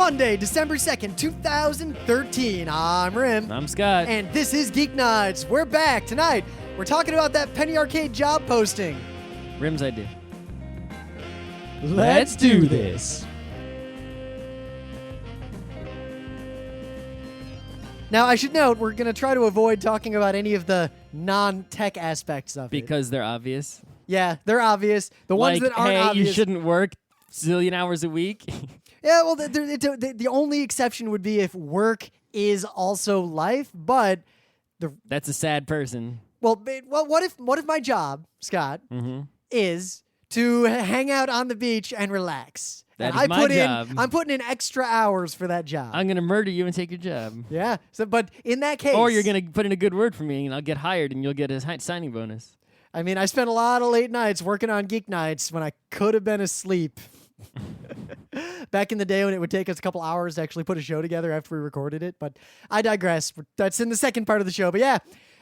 Monday, December 2nd, 2013. I'm Rim. I'm Scott. And this is Geeknights. We're back tonight. We're talking about that Penny Arcade job posting. Rim's idea. Let's do this. Now, I should note, we're going to try to avoid talking about any of the non-tech aspects of it. Because they're obvious. Yeah, they're obvious. The ones that aren't hey, obvious. You shouldn't work zillion hours a week. Yeah, well, the only exception would be if work is also life, but that's a sad person. Well, what if my job, Scott, is to hang out on the beach and relax? That and is my job. I'm putting in extra hours for that job. I'm gonna murder you and take your job. Yeah. So, but in that case, or you're gonna put in a good word for me, and I'll get hired, and you'll get a signing bonus. I mean, I spent a lot of late nights working on Geeknights when I could have been asleep. Back in the day when it would take us a couple hours to actually put a show together after we recorded it, but I digress. That's in the second part of the show. But yeah,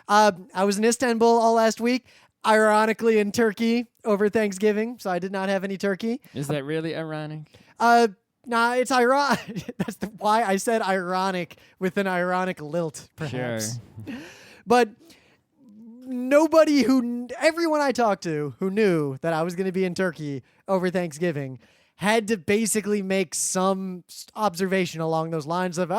I was in Istanbul all last week, ironically in Turkey over Thanksgiving, so I did not have any turkey. Is that really ironic? Nah, it's ironic. That's why I said ironic with an ironic lilt, perhaps. Sure. But everyone I talked to who knew that I was going to be in Turkey over Thanksgiving had to basically make some observation along those lines of,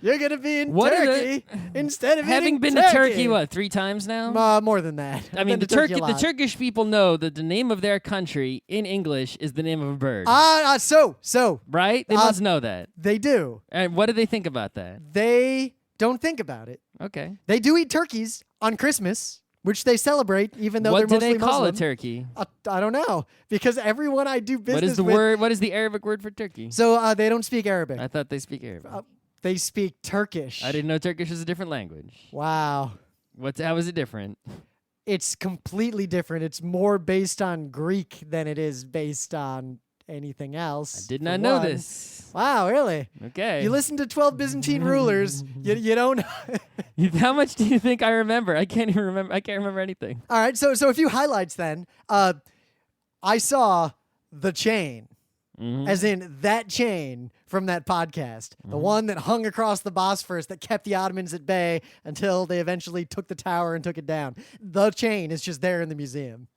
you're going to be in Turkey instead of having been Turkey. to Turkey, what, 3 times now? More than that. I mean, the Turkish people know that the name of their country in English is the name of a bird. So. Right? They must know that. They do. And what do they think about that? They don't think about it. Okay. They do eat turkeys on Christmas, which they celebrate, even though they're mostly Muslim. What do they call a turkey? I don't know, because everyone I do business with... What is the Arabic word for turkey? So they don't speak Arabic. I thought they speak Arabic. They speak Turkish. I didn't know Turkish was a different language. Wow. How is it different? It's completely different. It's more based on Greek than it is based on anything else. I did not know this. Wow, really? Okay. You listen to 12 Byzantine rulers. You don't know. How much do you think I remember? I can't even remember. I can't remember anything. All right, so a few highlights then. I saw the chain, as in that chain from that podcast, the one that hung across the Bosphorus that kept the Ottomans at bay until they eventually took the tower and took it down. The chain is just there in the museum.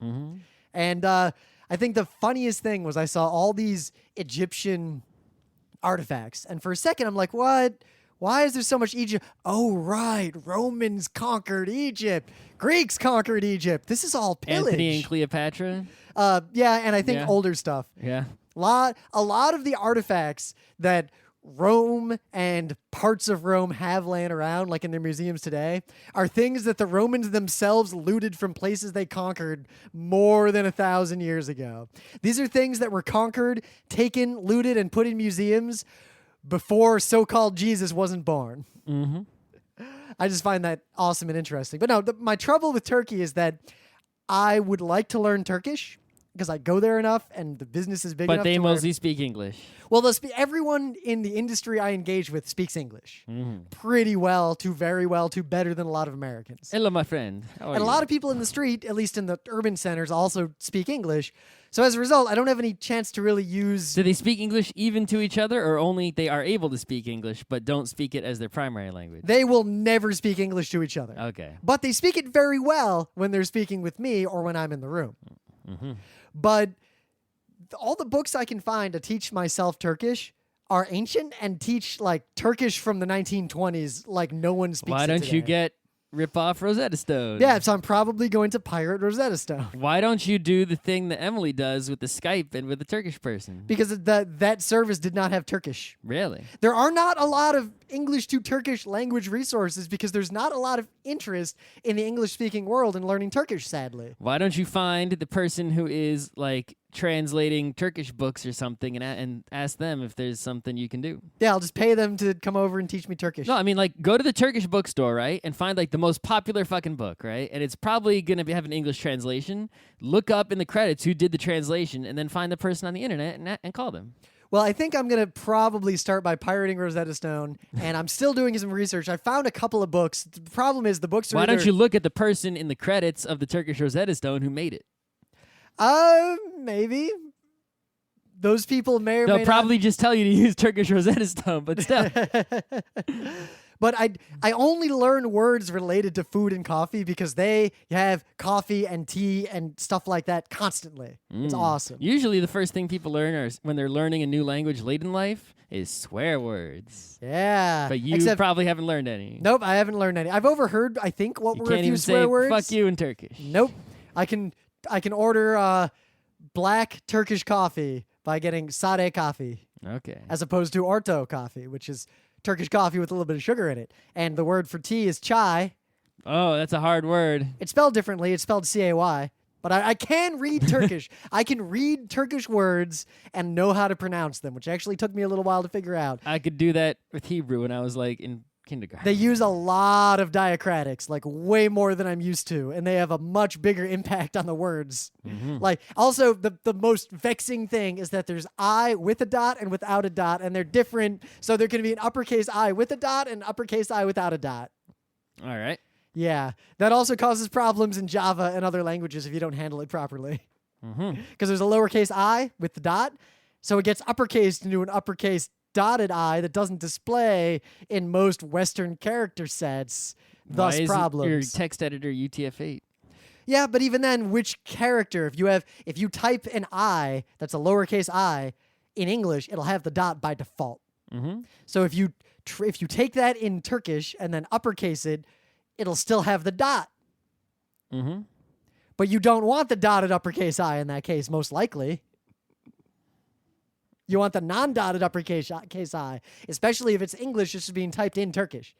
And I think the funniest thing was I saw all these Egyptian artifacts. And for a second, I'm like, what? Why is there so much Egypt? Oh, right. Romans conquered Egypt. Greeks conquered Egypt. This is all pillage. Anthony and Cleopatra? Yeah, and I think older stuff. Yeah. A lot of the artifacts that Rome and parts of Rome have laying around, like in their museums today, are things that the Romans themselves looted from places they conquered more than 1,000 years ago. These are things that were conquered, taken, looted, and put in museums before so-called Jesus wasn't born. I just find that awesome and interesting. But no, my trouble with Turkey is that I would like to learn Turkish, because I go there enough and the business is big enough. But they mostly speak English. Well, everyone in the industry I engage with speaks English pretty well, to very well, to better than a lot of Americans. Hello, my friend. How are you? A lot of people in the street, at least in the urban centers, also speak English. So as a result, I don't have any chance to really use... Do they speak English even to each other, or only they are able to speak English but don't speak it as their primary language? They will never speak English to each other. Okay. But they speak it very well when they're speaking with me or when I'm in the room. But all the books I can find to teach myself Turkish are ancient and teach like Turkish from the 1920s like no one speaks Why it don't you today. get rip off Rosetta Stone? Yeah, so I'm probably going to pirate Rosetta Stone. Why don't you do the thing that Emily does with the Skype and with the Turkish person? Because that service did not have Turkish. Really? There are not a lot of English to Turkish language resources because there's not a lot of interest in the English-speaking world in learning Turkish, sadly. Why don't you find the person who is like translating Turkish books or something and ask them if there's something you can do? Yeah, I'll just pay them to come over and teach me Turkish. No, I mean, like, go to the Turkish bookstore, right, and find, like, the most popular fucking book, right? And it's probably going to have an English translation. Look up in the credits who did the translation, and then find the person on the internet and call them. Well, I think I'm going to probably start by pirating Rosetta Stone, and I'm still doing some research. I found a couple of books. The problem is the books are Why don't you look at the person in the credits of the Turkish Rosetta Stone who made it? Maybe. those people may or They'll may probably just tell you to use Turkish Rosetta Stone, but still. But I only learn words related to food and coffee because they have coffee and tea and stuff like that constantly. It's awesome. Usually the first thing people learn are when they're learning a new language late in life is swear words. Yeah. But you probably haven't learned any. Nope, I haven't learned any. I've overheard, I think, what You were a can't few even swear say words. fuck you in Turkish. Nope. I can order black Turkish coffee by getting sade coffee. Okay. As opposed to orto coffee, which is Turkish coffee with a little bit of sugar in it. And the word for tea is chai. Oh, that's a hard word. It's spelled differently. It's spelled C-A-Y. But I can read Turkish. I can read Turkish words and know how to pronounce them, which actually took me a little while to figure out. I could do that with Hebrew when I was like in kindergarten. They use a lot of diacritics, like way more than I'm used to, and they have a much bigger impact on the words. Like, also, the most vexing thing is that there's I with a dot and without a dot, and they're different. So there can be an uppercase I with a dot and uppercase I without a dot. All right. Yeah, that also causes problems in Java and other languages if you don't handle it properly. Because there's a lowercase I with the dot, so it gets uppercased into an uppercase dotted I that doesn't display in most Western character sets, thus Why isn't problems. your text editor UTF-8? Yeah, but even then, which character? If you type an I that's a lowercase I in English, it'll have the dot by default. So if you take that in Turkish and then uppercase it, it'll still have the dot. But you don't want the dotted uppercase I in that case, most likely. You want the non-dotted uppercase I, especially if it's English just being typed in Turkish.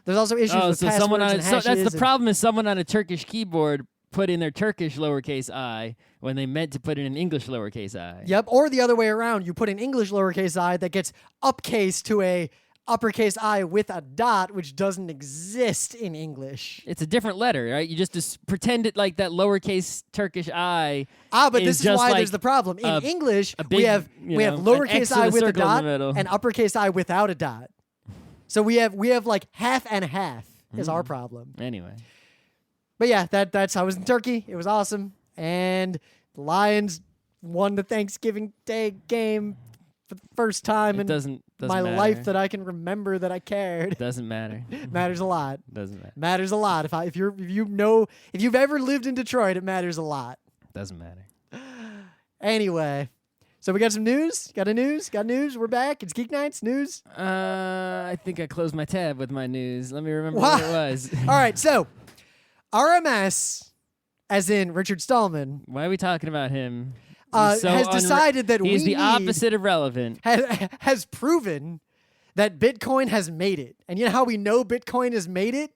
There's also issues with passwords and hashes. That's the problem is someone on a Turkish keyboard put in their Turkish lowercase I when they meant to put in an English lowercase I. Yep, or the other way around. You put an English lowercase I that gets upcased to a uppercase I with a dot, which doesn't exist in English. It's a different letter, right? You just pretend it like that lowercase Turkish I. But this is just why like there's the problem. In English, big, we have lowercase I with a dot and and uppercase I without a dot. So we have like half and half is our problem. Anyway. But yeah, that's I was in Turkey. It was awesome. And the Lions won the Thanksgiving Day game for the first time in my life that I can remember that I cared. Doesn't matter. Matters a lot. Doesn't matter. Matters a lot. If you've ever lived in Detroit, it matters a lot. Doesn't matter. Anyway, so we got some news. Got news. We're back. It's Geeknights news. I think I closed my tab with my news. Let me remember what it was. All right, so RMS, as in Richard Stallman. Why are we talking about him? Has decided that he's the opposite of relevant. Has proven that Bitcoin has made it. And you know how we know Bitcoin has made it?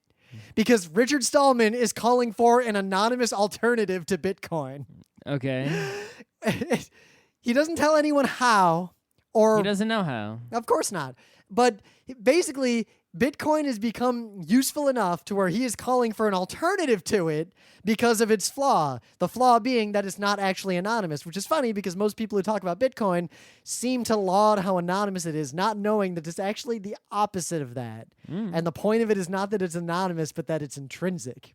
Because Richard Stallman is calling for an anonymous alternative to Bitcoin. Okay. He doesn't tell anyone how, or he doesn't know how. Of course not. But basically, Bitcoin has become useful enough to where he is calling for an alternative to it because of its flaw. The flaw being that it's not actually anonymous, which is funny because most people who talk about Bitcoin seem to laud how anonymous it is, not knowing that it's actually the opposite of that. And the point of it is not that it's anonymous, but that it's intrinsic.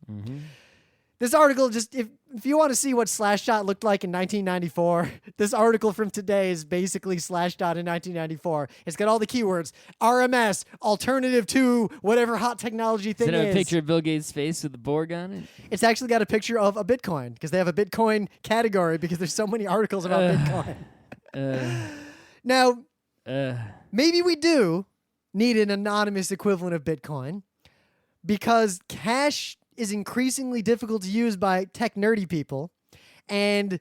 This article, just if you want to see what Slashdot looked like in 1994, this article from today is basically Slashdot in 1994. It's got all the keywords: RMS, alternative to whatever hot technology thing Does it have is. a picture of Bill Gates' face with the Borg on it? It's actually got a picture of a Bitcoin because they have a Bitcoin category because there's so many articles about Bitcoin. Now, maybe we do need an anonymous equivalent of Bitcoin because cash is increasingly difficult to use by tech nerdy people, and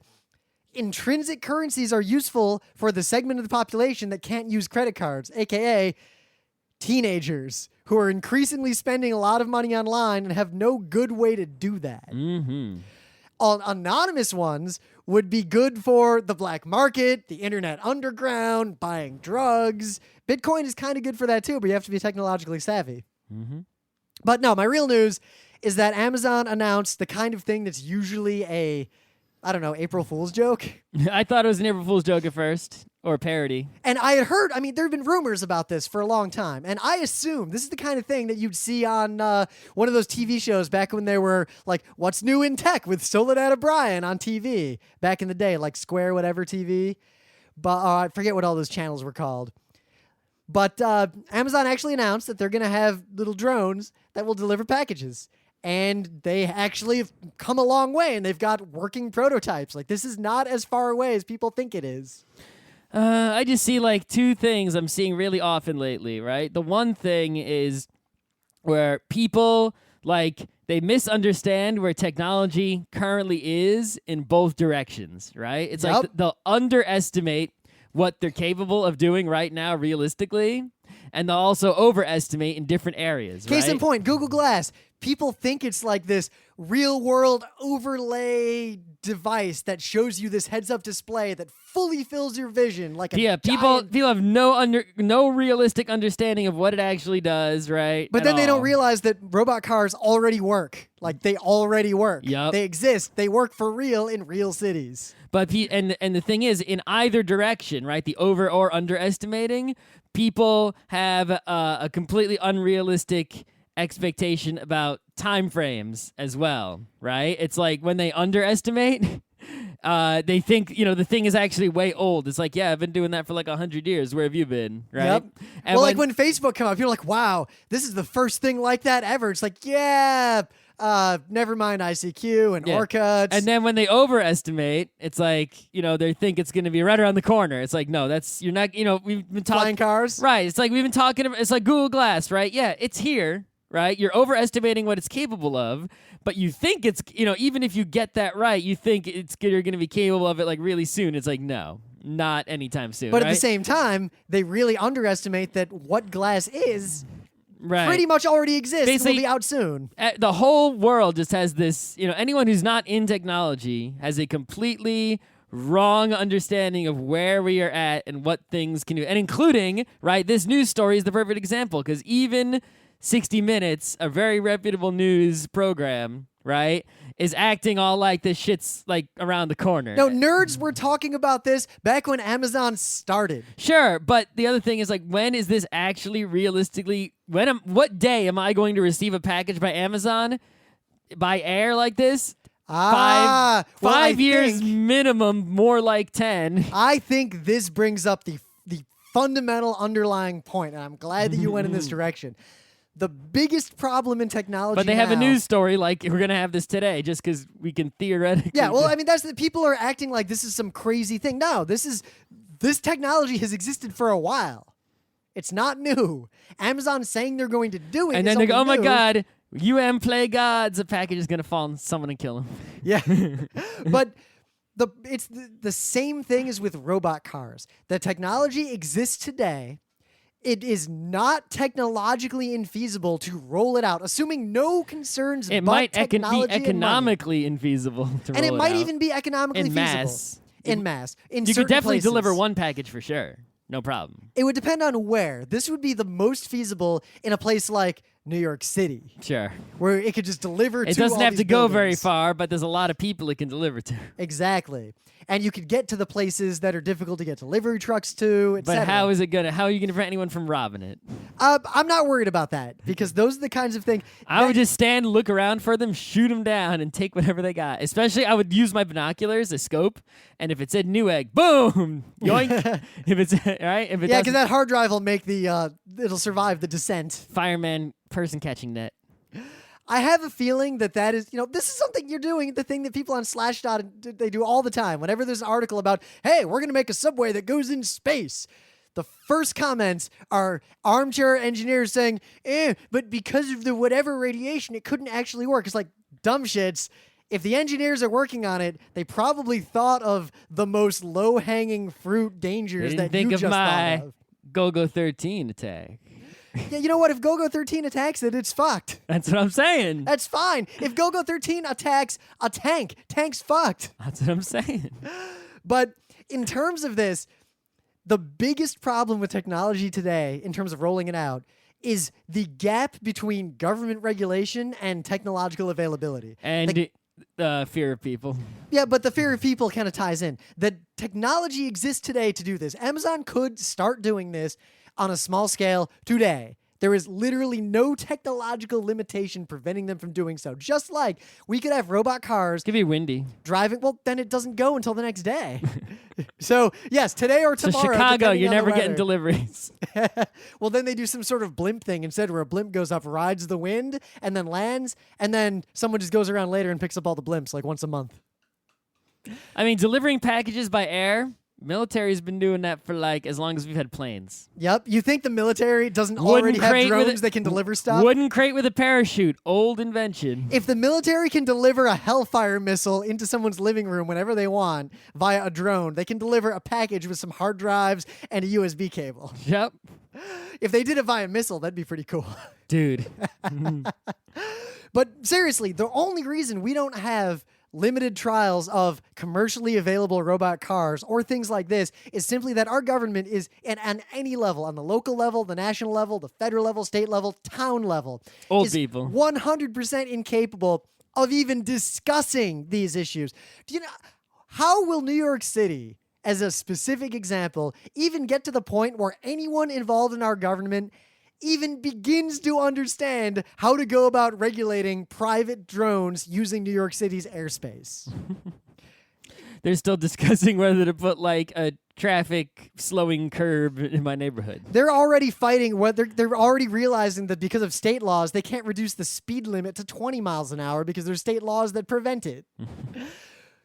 intrinsic currencies are useful for the segment of the population that can't use credit cards, aka teenagers who are increasingly spending a lot of money online and have no good way to do that. Anonymous ones would be good for the black market, the internet underground, buying drugs. Bitcoin is kind of good for that too, but you have to be technologically savvy. But no, my real news is that Amazon announced the kind of thing that's usually a I don't know, April Fool's joke. I thought it was an April Fool's joke at first, or a parody. And I had heard, I mean, there have been rumors about this for a long time. And I assume this is the kind of thing that you'd see on one of those TV shows back when they were like, What's New in Tech with Soledad O'Brien on TV back in the day, like Square whatever TV. But I forget what all those channels were called. But Amazon actually announced that they're going to have little drones that will deliver packages. And they actually have come a long way, and they've got working prototypes. Like, this is not as far away as people think it is. I just see like two things I'm seeing really often lately, right? The one thing is where people like they misunderstand where technology currently is in both directions, right? It's like they'll underestimate what they're capable of doing right now realistically, and they'll also overestimate in different areas. Case in point, Google Glass. People think it's like this real-world overlay device that shows you this heads-up display that fully fills your vision like a people have no realistic understanding of what it actually does, right? But then they don't realize that robot cars already work. Like, they already work. Yep. They exist. They work for real in real cities. But and the thing is, in either direction, right, the over or underestimating, people have a completely unrealistic expectation about time frames as well, right? It's like when they underestimate, they think, the thing is actually way old. It's like, yeah, I've been doing that for like 100 years. Where have you been, right? Yep. And well, like when Facebook came out, people are like, wow, this is the first thing like that ever. It's like, yeah, never mind ICQ and Orkut. And then when they overestimate, it's like, they think it's going to be right around the corner. It's like, no, you're not, we've been talking. Flying cars? Right. It's like we've been talking about, it's like Google Glass, right? Yeah, it's here. Right? You're overestimating what it's capable of, but you think it's, even if you get that right, you think you're going to be capable of it like really soon. It's like, no, not anytime soon. But right? at the same time, they really underestimate that what glass is right. pretty much already exists and Basically, will be out soon. The whole world just has this, anyone who's not in technology has a completely wrong understanding of where we are at and what things can do. And including, right, this news story is the perfect example because even 60 Minutes, a very reputable news program, right, is acting all like this shit's like around the corner. No, nerds were talking about this back when Amazon started. Sure, but the other thing is like, when is this actually realistically? What day am I going to receive a package by Amazon by air like this? Five years minimum, more like 10. I think this brings up the fundamental underlying point, and I'm glad that you went in this direction. The biggest problem in technology But they have a news story like we're going to have this today just because we can theoretically... Yeah, well, I mean, that's the people are acting like this is some crazy thing. No, this technology has existed for a while. It's not new. Amazon saying they're going to do it. And then they go, oh my God, play gods. A package is going to fall on someone and kill him. Yeah. But it's the same thing as with robot cars. The technology exists today. It is not technologically infeasible to roll it out, assuming no concerns. It might be economically infeasible to roll it out. And it might even be economically feasible. Mass. In mass. You could definitely deliver one package for sure. No problem. It would depend on where. This would be the most feasible in a place like New York City. Sure. Where it could just deliver to all these It doesn't have to go buildings. very far, but there's a lot of people it can deliver to. Exactly. And you could get to the places that are difficult to get delivery trucks to, etc. But how are you going to prevent anyone from robbing it? I'm not worried about that because those are the kinds of things. I would just stand, look around for them, shoot them down, and take whatever they got. Especially, I would use my binoculars, a scope, and if it said Newegg, boom, yoink. If it's right, if it because that hard drive will make it'll survive the descent. Fireman person catching net. I have a feeling that is, this is something you're doing, the thing that people on Slashdot, they do all the time. Whenever there's an article about, hey, we're going to make a subway that goes in space, the first comments are armchair engineers saying, but because of the whatever radiation, it couldn't actually work. It's like, dumb shits. If the engineers are working on it, they probably thought of the most low-hanging fruit dangers that you just thought of. Go-Go 13 attack. Yeah, you know what? If Go-Go 13 attacks it, it's fucked. That's what I'm saying. That's fine. If Go-Go 13 attacks a tank, tank's fucked. That's what I'm saying. But in terms of this, the biggest problem with technology today, in terms of rolling it out, is the gap between government regulation and technological availability. And fear of people. Yeah, but the fear of people kind of ties in. The technology exists today to do this. Amazon could start doing this on a small scale today. There is literally no technological limitation preventing them from doing so. Just like we could have robot cars. It could be windy. Driving. Well, then it doesn't go until the next day. So, yes, today or tomorrow. So Chicago, depending you're on the never getting weather. deliveries. Well, then they do some sort of blimp thing instead where a blimp goes up, rides the wind, and then lands, and then someone just goes around later and picks up all the blimps like once a month. I mean, delivering packages by air, military's been doing that for like as long as we've had planes. Yep. You think the military doesn't Wooden already have crate with drones that can deliver stuff? Wooden crate with a parachute. Old invention. If the military can deliver a Hellfire missile into someone's living room whenever they want via a drone, they can deliver a package with some hard drives and a USB cable. Yep. If they did it via missile, that'd be pretty cool. Dude. But seriously, the only reason we don't have limited trials of commercially available robot cars or things like this is simply that our government is at any level, on the local level, the national level, the federal level, state level, town level, Old is people. 100% incapable of even discussing these issues. Do you know how will New York City, as a specific example, even get to the point where anyone involved in our government even begins to understand how to go about regulating private drones using New York City's airspace? They're still discussing whether to put like a traffic slowing curb in my neighborhood. They're already fighting. They're already realizing that because of state laws, they can't reduce the speed limit to 20 miles an hour because there's state laws that prevent it.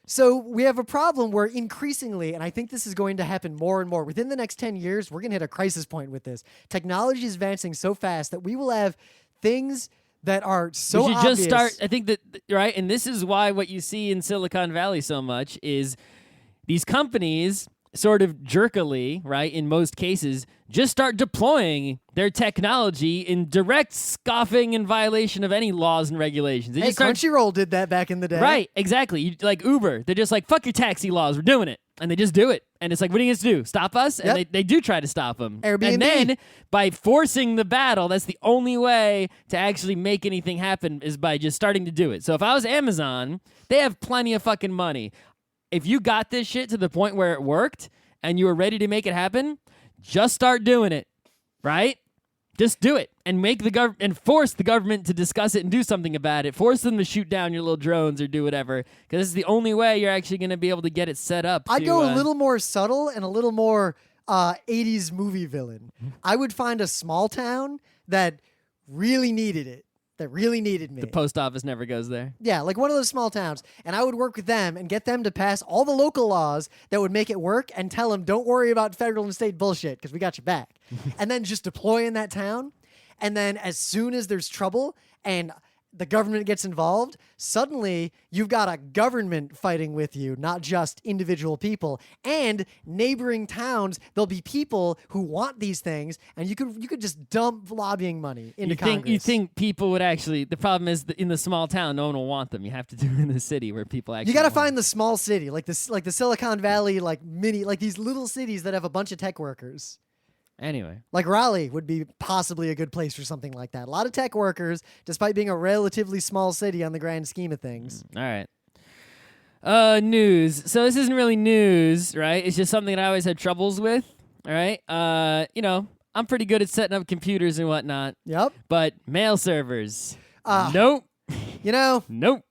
So we have a problem where increasingly, and I think this is going to happen more and more, within the next 10 years, we're going to hit a crisis point with this. Technology is advancing so fast that we will have things that are so we should obvious. just start, I think that, right? And this is why what you see in Silicon Valley so much is these companies sort of jerkily, right, in most cases, just start deploying their technology in direct scoffing and violation of any laws and regulations. They Hey, just start, Crunchyroll did that back in the day. right, exactly. Like Uber, they're just like, fuck your taxi laws, we're doing it. And they just do it. And it's like, what are you going to do? Stop us? And Yep. they do try to stop them. Airbnb. And then by forcing the battle, that's the only way to actually make anything happen is by just starting to do it. So if I was Amazon, they have plenty of fucking money. If you got this shit to the point where it worked and you were ready to make it happen, just start doing it, right? Just do it and make the and force the government to discuss it and do something about it. Force them to shoot down your little drones or do whatever, because this is the only way you're actually going to be able to get it set up. I'd go a little more subtle and a little more 80s movie villain. I would find a small town that really needed it, that really needed me. The post office never goes there. Yeah, like one of those small towns. And I would work with them and get them to pass all the local laws that would make it work and tell them, don't worry about federal and state bullshit because we got your back. And then just deploy in that town. And then as soon as there's trouble and the government gets involved, suddenly you've got a government fighting with you, not just individual people. And neighboring towns, there'll be people who want these things, and you could just dump lobbying money into Congress. You think people would actually? The problem is that in the small town, no one will want them. You have to do it in the city where people actually. You got to want find the small city, like the Silicon Valley, like these little cities that have a bunch of tech workers. Anyway. Like Raleigh would be possibly a good place for something like that. A lot of tech workers, despite being a relatively small city on the grand scheme of things. All right. News. So this isn't really news, right? It's just something that I always had troubles with. All right. I'm pretty good at setting up computers and whatnot. Yep. But mail servers. Nope. Nope.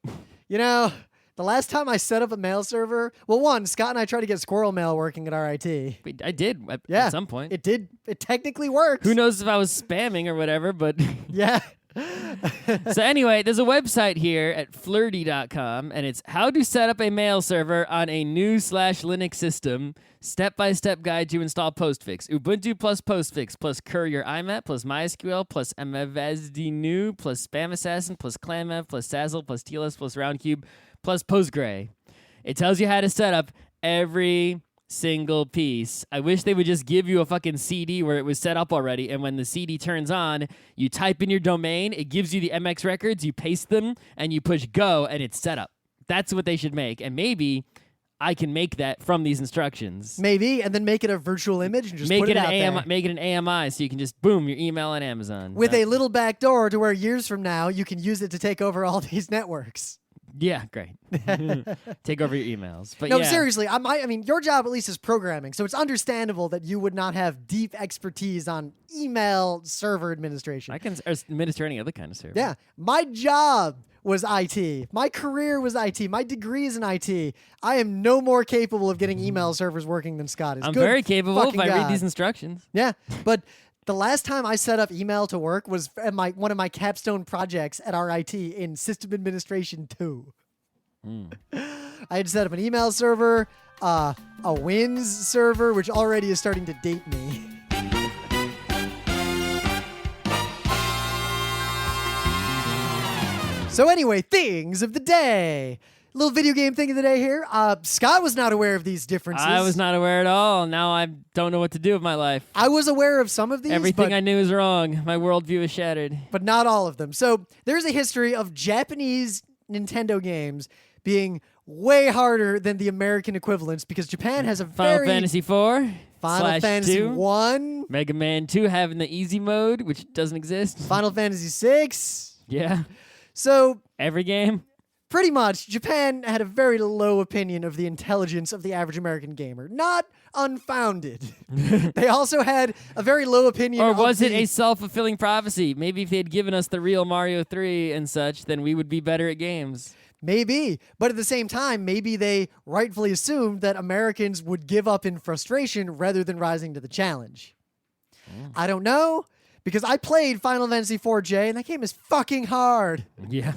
The last time I set up a mail server, well, one, Scott and I tried to get squirrel mail working at RIT. I did Yeah. at some point. It did. It technically worked. Who knows if I was spamming or whatever, but... Yeah. So anyway, there's a website here at flirty.com, and it's how to set up a mail server on a new/Linux system. Step-by-step guide to install Postfix. Ubuntu plus Postfix plus Courier IMAP plus MySQL plus MFSDNew plus Spam Assassin plus ClamMF plus Sazzle plus TLS plus Roundcube plus Postgre. It tells you how to set up every single piece. I wish they would just give you a fucking CD where it was set up already, and when the CD turns on, you type in your domain, it gives you the MX records, you paste them, and you push go, and it's set up. That's what they should make, and maybe I can make that from these instructions. Maybe, and then make it a virtual image and just put it out there. Make it an AMI so you can just, boom, your email on Amazon. With a little back door to where years from now, you can use it to take over all these networks. Yeah, great. Take over your emails. But No, yeah. seriously, I mean, your job at least is programming, so it's understandable that you would not have deep expertise on email server administration. I can administer any other kind of service. Yeah, my job was IT. My career was IT. My degree is in IT. I am no more capable of getting email servers working than Scott is. I'm Good very capable if fucking I read God. these instructions. Yeah, but the last time I set up email to work was at one of my capstone projects at RIT in System Administration 2. I had to set up an email server, a Wins server, which already is starting to date me. So anyway, things of the day. Little video game thing of the day here. Scott was not aware of these differences. I was not aware at all. Now I don't know what to do with my life. I was aware of some of these. Everything I knew is wrong. My worldview is shattered. But not all of them. So there's a history of Japanese Nintendo games being way harder than the American equivalents because Japan has a Final Fantasy IV. Final Fantasy 2. 1. Mega Man 2 having the easy mode, which doesn't exist. Final Fantasy 6. Yeah. So Every game. pretty much, Japan had a very low opinion of the intelligence of the average American gamer. Not unfounded. They also had a very low opinion Or of was it the- a self-fulfilling prophecy? Maybe if they had given us the real Mario 3 and such, then we would be better at games. Maybe. But at the same time, maybe they rightfully assumed that Americans would give up in frustration rather than rising to the challenge. I don't know, because I played Final Fantasy IV-J, and that game is fucking hard. Yeah.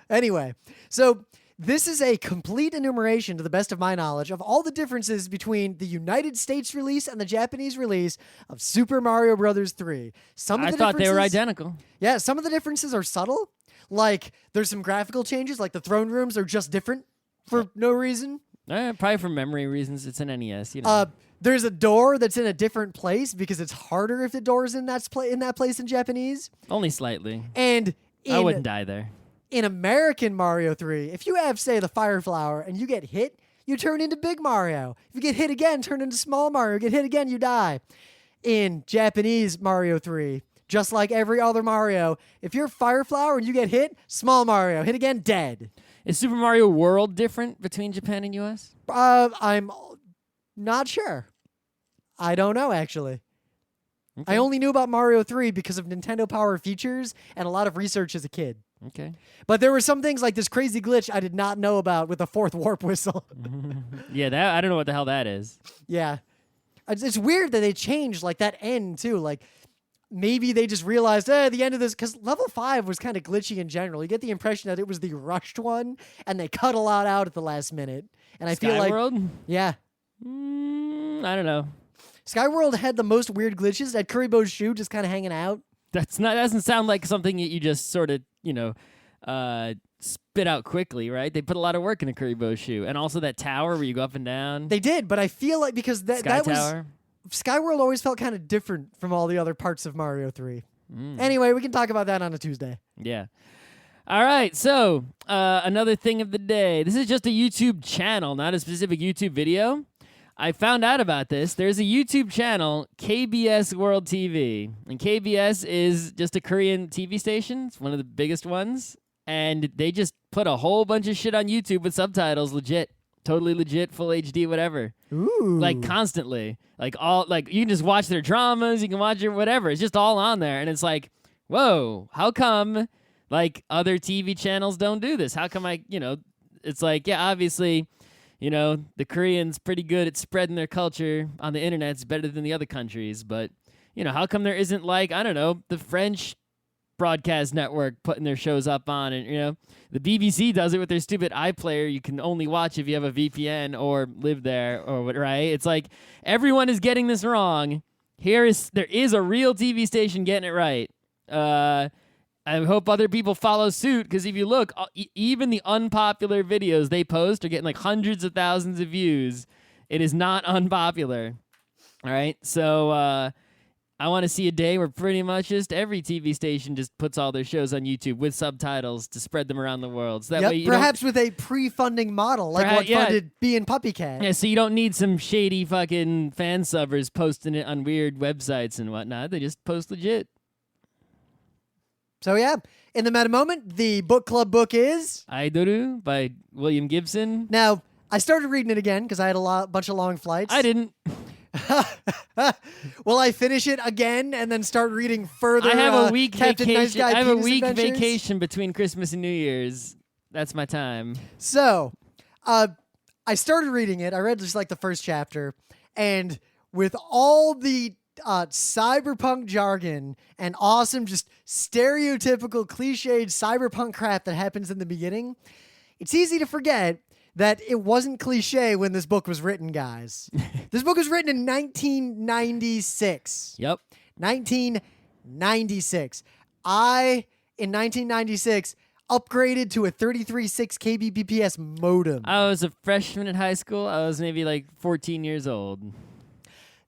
Anyway, so this is a complete enumeration, to the best of my knowledge, of all the differences between the United States release and the Japanese release of Super Mario Bros. 3. Some of I the thought they were differences- identical. Yeah, some of the differences are subtle. Like, there's some graphical changes, like the throne rooms are just different for no reason. Probably for memory reasons. It's an NES, you know. There's a door that's in a different place because it's harder if the door is in that place in Japanese. Only slightly. And I wouldn't die there. in American Mario 3, if you have, say, the Fire Flower and you get hit, you turn into Big Mario. If you get hit again, turn into Small Mario. Get hit again, you die. In Japanese Mario 3, just like every other Mario, if you're Fire Flower and you get hit, Small Mario. Hit again, dead. Is Super Mario World different between Japan and US? I'm not sure. I don't know, actually. Okay. I only knew about Mario 3 because of Nintendo Power features and a lot of research as a kid. Okay. But there were some things like this crazy glitch I did not know about with the fourth warp whistle. Yeah, that I don't know what the hell that is. Yeah. It's weird that they changed like that end too. Like maybe they just realized, the end of this, because level 5 was kind of glitchy in general. You get the impression that it was the rushed one and they cut a lot out at the last minute. And I feel like, Skyworld? yeah. I don't know. Skyworld had the most weird glitches. At Kuribo's shoe just kind of hanging out. That doesn't sound like something that you just sort of, spit out quickly, right? They put a lot of work in a Kuribo shoe. And also that tower where you go up and down. They did, but I feel like because Sky that was Tower. Skyworld always felt kind of different from all the other parts of Mario 3. Anyway, we can talk about that on a Tuesday. Yeah. All right, so another thing of the day. This is just a YouTube channel, not a specific YouTube video. I found out about this. There's a YouTube channel, KBS World TV. And KBS is just a Korean TV station. It's one of the biggest ones. And they just put a whole bunch of shit on YouTube with subtitles, legit. Totally legit, full HD, whatever. Ooh. Like constantly. Like you can just watch their dramas, you can watch it, whatever. It's just all on there. And it's like, whoa, how come like other TV channels don't do this? How come it's like, yeah, obviously, the Koreans pretty good at spreading their culture on the internet. It's better than the other countries. But, how come there isn't like, I don't know, the French broadcast network putting their shows up on, and the BBC does it with their stupid iPlayer you can only watch if you have a VPN or live there or what, right? It's like everyone is getting this wrong. There is a real TV station getting it right. I hope other people follow suit, because if you look, even the unpopular videos they post are getting like hundreds of thousands of views. It is not unpopular. All right, so I want to see a day where pretty much just every TV station just puts all their shows on YouTube with subtitles to spread them around the world. So that way you perhaps with a pre-funding model, like what funded Bee and Puppycat. Yeah, so you don't need some shady fucking fan subbers posting it on weird websites and whatnot. They just post legit. So yeah, in the meta moment, the book club book is Aidoru by William Gibson. now. I started reading it again because I had a bunch of long flights. I didn't. Will I finish it again and then start reading further? I have a week Captain Nice vacation. Guy I have a Penis week Adventures? vacation between Christmas and New Year's. That's my time. So, I started reading it. I read just like the first chapter, and with all the cyberpunk jargon and awesome, just stereotypical, cliched cyberpunk crap that happens in the beginning, it's easy to forget that it wasn't cliche when this book was written, guys. This book was written in 1996. Yep. 1996. In 1996, upgraded to a 33.6 kbps modem. I was a freshman in high school. I was maybe like 14 years old.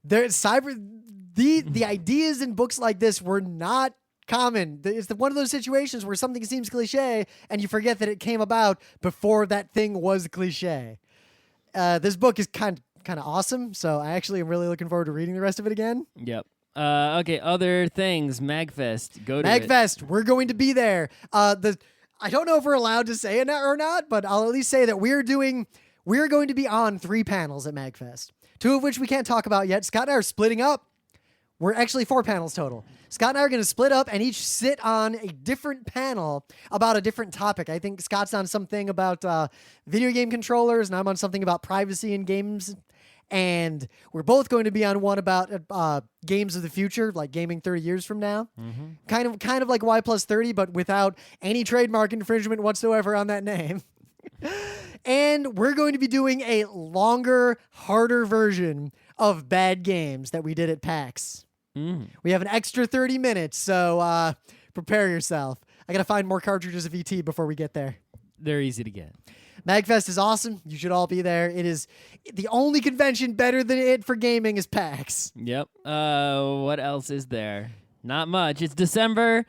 The ideas in books like this were not common. It's one of those situations where something seems cliche and you forget that it came about before that thing was cliche. This book is kind of awesome, so I actually am really looking forward to reading the rest of it again. Yep. Okay, other things. MagFest. Go to MagFest, we're going to be there. I don't know if we're allowed to say it or not, but I'll at least say that we're going to be on 3 panels at MagFest, 2 of which we can't talk about yet. Scott and I are splitting up. We're actually 4 panels total. Scott and I are going to split up and each sit on a different panel about a different topic. I think Scott's on something about video game controllers, and I'm on something about privacy in games. And we're both going to be on one about games of the future, like gaming 30 years from now. Mm-hmm. Kind of like Y plus 30, but without any trademark infringement whatsoever on that name. And we're going to be doing a longer, harder version of bad games that we did at PAX. We have an extra 30 minutes, so prepare yourself. I got to find more cartridges of ET before we get there. They're easy to get. MagFest is awesome. You should all be there. It is the only convention better than it for gaming is PAX. Yep. What else is there? Not much. It's December.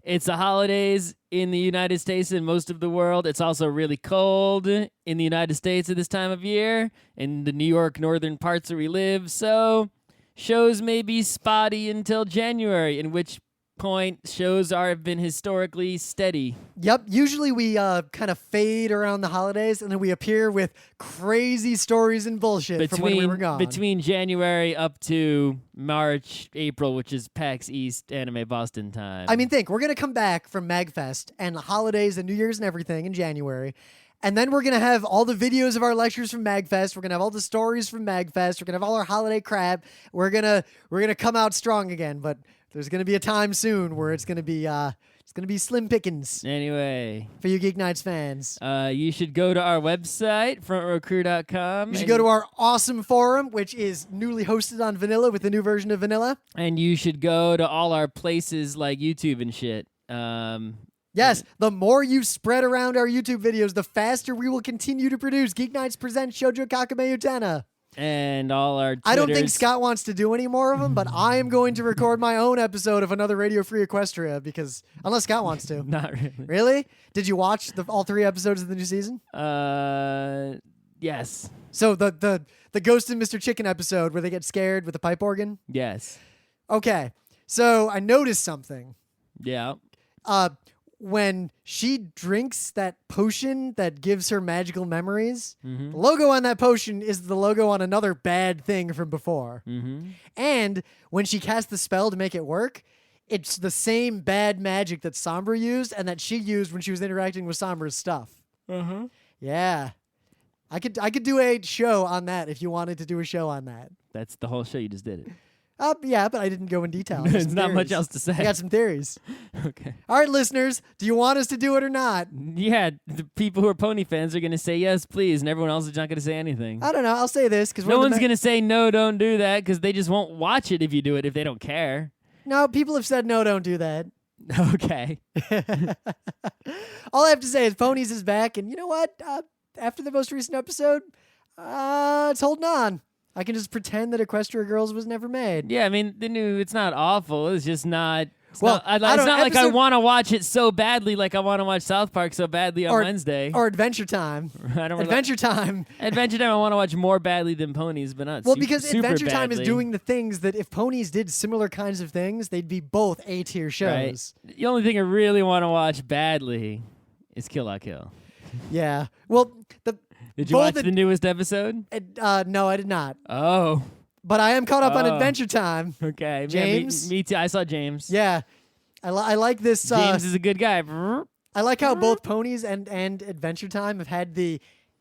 It's the holidays in the United States and most of the world. It's also really cold in the United States at this time of year, in the New York northern parts where we live. So shows may be spotty until January, in which point shows have been historically steady. Yep. Usually we kind of fade around the holidays, and then we appear with crazy stories and bullshit from when we were gone. Between January up to March, April, which is PAX East Anime Boston time. I mean, we're going to come back from MagFest and the holidays and New Year's and everything in January. And then we're going to have all the videos of our lectures from MagFest. We're going to have all the stories from MagFest. We're going to have all our holiday crap. We're going to come out strong again, but there's going to be a time soon where it's going to be slim pickings. Anyway, for you Geeknights fans. You should go to our website, frontrowcrew.com. You should go to our awesome forum, which is newly hosted on Vanilla with the new version of Vanilla. And you should go to all our places like YouTube and shit. Yes, the more you spread around our YouTube videos, the faster we will continue to produce Geeknights Present Shoujo Kakame Utena. And all our Twitters. I don't think Scott wants to do any more of them, but I am going to record my own episode of another Radio Free Equestria because unless Scott wants to. Not really. Really? Did you watch all 3 episodes of the new season? Yes. So the Ghost and Mr. Chicken episode where they get scared with the pipe organ? Yes. Okay. So I noticed something. Yeah. When she drinks that potion that gives her magical memories, the logo on that potion is the logo on another bad thing from before. And when she casts the spell to make it work, it's the same bad magic that Sombra used and that she used when she was interacting with Sombra's stuff. Yeah. I could do a show on that if you wanted to do a show on that. That's the whole show. You just did it. Yeah, but I didn't go in detail. There's not much else to say. I got some theories. Okay. All right, listeners, do you want us to do it or not? Yeah, the people who are pony fans are going to say yes, please, and everyone else is not going to say anything. I don't know. I'll say this because no one's going to say no, don't do that, because they just won't watch it if you do it if they don't care. No, people have said no, don't do that. Okay. All I have to say is Ponies is back, and you know what? After the most recent episode, it's holding on. I can just pretend that Equestria Girls was never made. Yeah, I mean, it's not awful. It's just not It's Well, not, I it's don't- not like I episode- want to watch it so badly, like I want to watch South Park so badly on Wednesday. Or Adventure Time. I don't Adventure Time. Adventure Time I want to watch more badly than Ponies, but not Well, super Adventure Time is badly. doing the things that if Ponies did similar kinds of things, they'd be both A-tier shows. Right. The only thing I really want to watch badly is Kill La Kill. Yeah. Well, Did you watch the newest episode? no, I did not. Oh, But I am caught up on Oh. Adventure Time. okay. James? Yeah, me too. I saw James. Yeah. I like this. James is a good guy. I like how both Ponies and Adventure Time have had the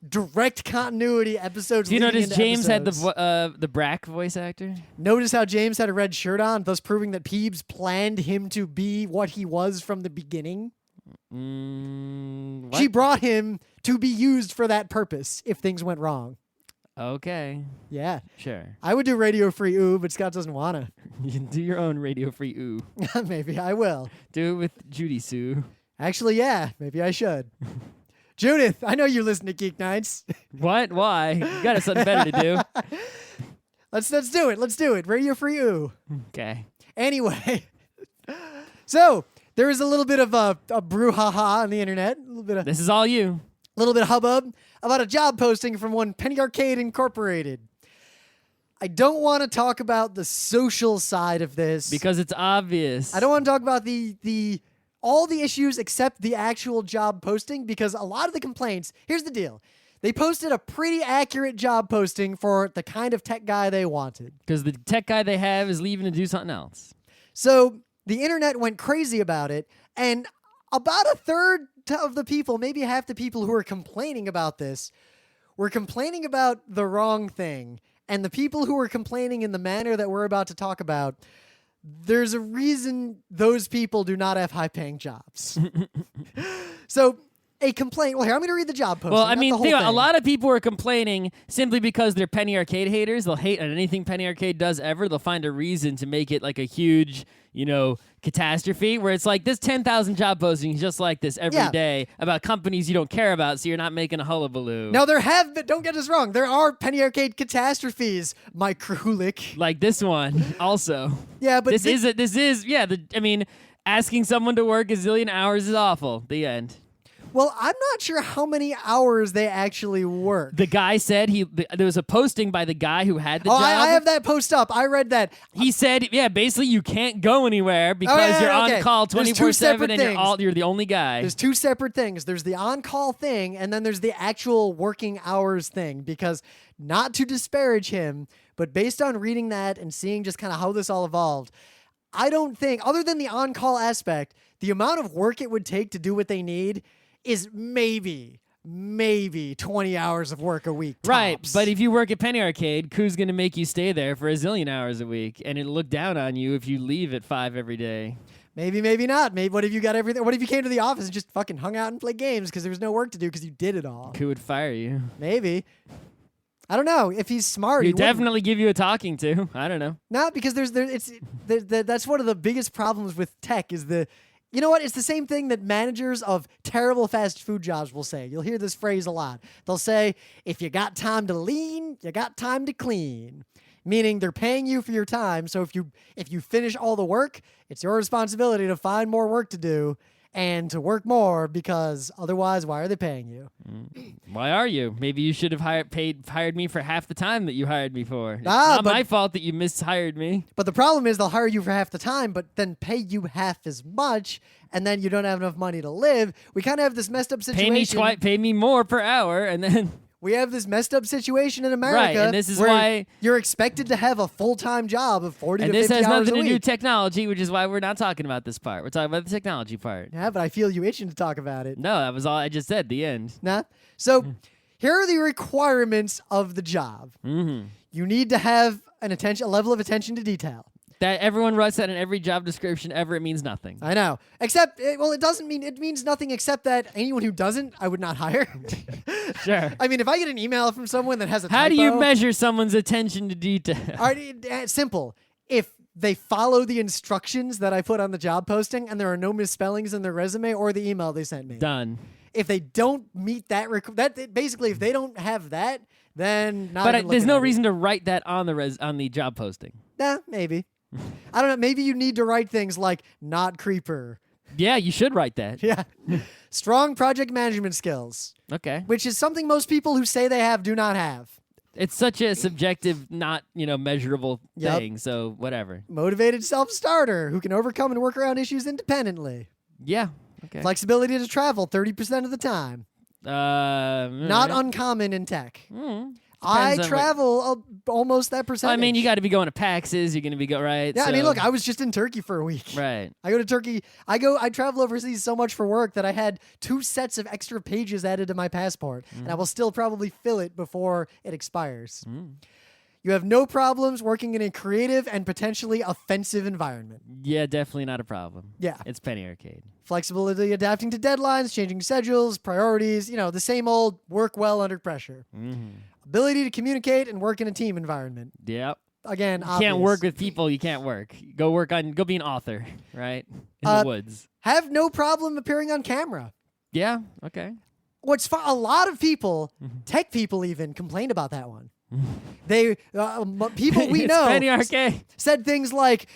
direct continuity episodes. Do you leading notice into James had episodes. the Brack voice actor? Notice how James had a red shirt on, thus proving that Peebs planned him to be what he was from the beginning. What? She brought him to be used for that purpose if things went wrong. Okay, Yeah. sure. I would do Radio Free Ooh, but Scott doesn't want You can do your own Radio Free Ooh. to. Maybe I will. Do it with Judy Sue. Actually, yeah. Maybe I should. Judith, I know you listen to Geeknights. What? Why? You got something better to do. Let's do it. Let's do it. Radio Free Ooh. Okay. Anyway, so there is a little bit of a brouhaha on the internet, a This is all you. little bit of hubbub about a job posting from one Penny Arcade Incorporated. I don't want to talk about the social side of this Because it's obvious. I don't want to talk about the all the issues except the actual job posting because a lot of the complaints. Here's the deal. They posted a pretty accurate job posting for the kind of tech guy they wanted. Because the tech guy they have is leaving to do something else. So the internet went crazy about it, and about a third of the people, maybe half the people who were complaining about this, were complaining about the wrong thing. And the people who were complaining in the manner that we're about to talk about, there's a reason those people do not have high-paying jobs. So a complaint. Well, here, I'm going to read the job posting. Well, I not mean, the whole think about it, a thing. lot of people are complaining simply because they're Penny Arcade haters. They'll hate on anything Penny Arcade does ever. They'll find a reason to make it like a huge, catastrophe where it's like this 10,000 job postings just like this every day about companies you don't care about, so you're not making a hullabaloo. Now, there have been, don't get us wrong, there are Penny Arcade catastrophes, Mike Krahulik. Like this one also. Yeah, but asking someone to work a zillion hours is awful. The end. Well, I'm not sure how many hours they actually work. The guy said there was a posting by the guy who had the job. I have that post up. I read that. He said, basically you can't go anywhere because you're on call 24/7 and you're the only guy. There's two separate things. There's the on-call thing, and then there's the actual working hours thing. Because not to disparage him, but based on reading that and seeing just kind of how this all evolved, I don't think, other than the on-call aspect, the amount of work it would take to do what they need is maybe 20 hours of work a week. Tops. Right, but if you work at Penny Arcade, who's going to make you stay there for a zillion hours a week? And it'll look down on you if you leave at 5 every day. Maybe not. Maybe what if you got everything? What if you came to the office and just fucking hung out and played games because there was no work to do because you did it all? Who would fire you? I don't know. If he's smart, He'd he wouldn't. definitely give you a talking to. I don't know. No, because that's one of the biggest problems with tech is you know what? It's the same thing that managers of terrible fast food jobs will say. You'll hear this phrase a lot. They'll say, if you got time to lean, you got time to clean. Meaning they're paying you for your time. So if you finish all the work, it's your responsibility to find more work to do and to work more because otherwise, why are they paying you? Why are you? Maybe you should have hired me for half the time that you hired me for. It's Ah, not but- my fault that you mishired me. But the problem is they'll hire you for half the time, but then pay you half as much, and then you don't have enough money to live. We kind of have this messed up situation. Pay me more per hour, and then We have this messed up situation in America. Right, and this is where why you're expected to have a full-time job of 40 and to this 50 has hours nothing a to week. do with technology, which is why we're not talking about this part. We're talking about the technology part. Yeah, but I feel you itching to talk about it. No, that was all I just said. The end. Nah. So here are the requirements of the job. Mm-hmm. You need to have a level of attention to detail. That everyone writes that in every job description ever. It means nothing. I know. Except, it means nothing except that anyone who doesn't, I would not hire. Sure. I mean, if I get an email from someone that has a typo. How do you measure someone's attention to detail? All right, it's simple. If they follow the instructions that I put on the job posting and there are no misspellings in their resume or the email they sent me. Done. If they don't meet that basically, if they don't have that, then not. But even there's looking no at it. reason to write that on the job posting. Nah, maybe. I don't know. Maybe you need to write things like not creeper. Yeah, you should write that. Yeah. Strong project management skills, Okay. which is something most people who say they have do not have. It's such a subjective, not, measurable Yep. thing, so whatever. Motivated self-starter who can overcome and work around issues independently. Yeah. Okay. Flexibility to travel 30% of the time. Not uncommon in tech. I on travel almost that percentage. I mean, you got to be going to PAXs. You're going to be right. Yeah, so. I mean, look, I was just in Turkey for a week. Right. I go to Turkey. I travel overseas so much for work that I had 2 sets of extra pages added to my passport, and I will still probably fill it before it expires. You have no problems working in a creative and potentially offensive environment. Yeah, definitely not a problem. Yeah. It's Penny Arcade. Flexibility, adapting to deadlines, changing schedules, priorities, the same old work well under pressure. Ability to communicate and work in a team environment. Yep. Again, You obvious. can't work with people. You can't work. Go be an author, right? In the woods. Have no problem appearing on camera. Yeah. Okay. A lot of people, tech people even, complained about that one. They people we It's know Penny Arcade. said things like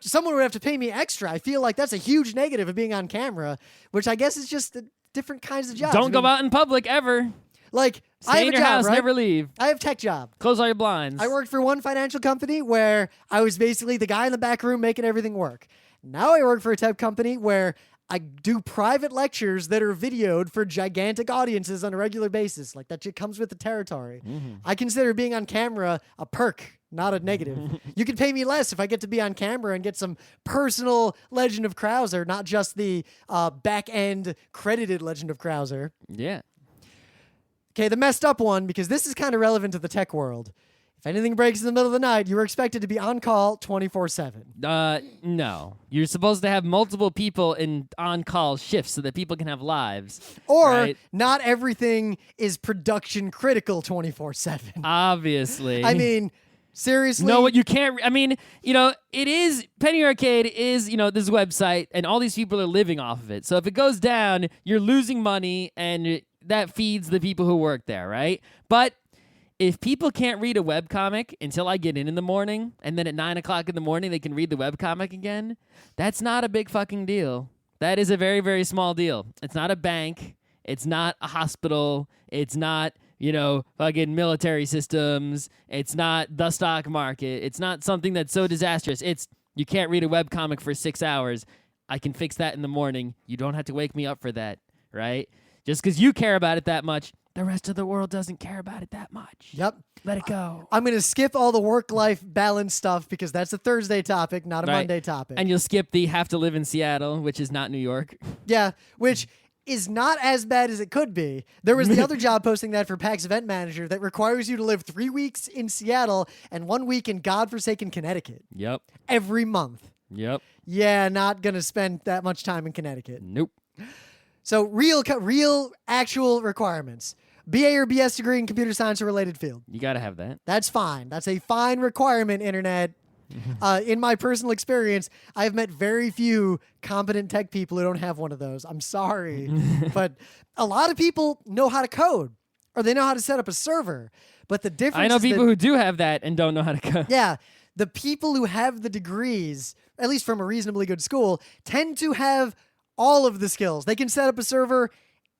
someone would have to pay me extra. I feel like that's a huge negative of being on camera, which I guess is just different kinds of jobs. Don't go out in public ever. Like Stay I have in a your job, house. right? Never leave. I have a tech job. Close all your blinds. I worked for one financial company where I was basically the guy in the back room making everything work. Now I work for a tech company where I do private lectures that are videoed for gigantic audiences on a regular basis. Like that shit comes with the territory. I consider being on camera a perk, not a negative. You could pay me less if I get to be on camera and get some personal Legend of Krauser, not just the back-end credited Legend of Krauser. Yeah. Okay, the messed up one, because this is kind of relevant to the tech world. If anything breaks in the middle of the night, you are expected to be on call 24/7. No. You're supposed to have multiple people in on-call shifts so that people can have lives. Or right? not everything is production critical 24/7. Obviously. I mean, seriously. No, what you can't. I mean, it is Penny Arcade is this website, and all these people are living off of it. So if it goes down, you're losing money, and that feeds the people who work there, right? But if people can't read a webcomic until I get in the morning, and then at 9 o'clock in the morning they can read the webcomic again, that's not a big fucking deal. That is a very, very small deal. It's not a bank. It's not a hospital. It's not, fucking military systems. It's not the stock market. It's not something that's so disastrous. It's you can't read a webcomic for 6 hours. I can fix that in the morning. You don't have to wake me up for that, right? Just because you care about it that much, the rest of the world doesn't care about it that much. Yep. Let it go. I'm going to skip all the work-life balance stuff because that's a Thursday topic, not a Right. Monday topic. And you'll skip the have to live in Seattle, which is not New York. Yeah, which is not as bad as it could be. There was the other job posting that for PAX Event Manager that requires you to live 3 weeks in Seattle and 1 week in godforsaken Connecticut Yep. every month. Yep. Yeah, not going to spend that much time in Connecticut. Nope. So real actual requirements. BA or BS degree in computer science or related field. You got to have that. That's fine. That's a fine requirement, Internet. In my personal experience, I have met very few competent tech people who don't have one of those. I'm sorry. But a lot of people know how to code or they know how to set up a server. But the difference I know is people that, who do have that and don't know how to code. yeah, the people who have the degrees, at least from a reasonably good school, tend to have all of the skills. They can set up a server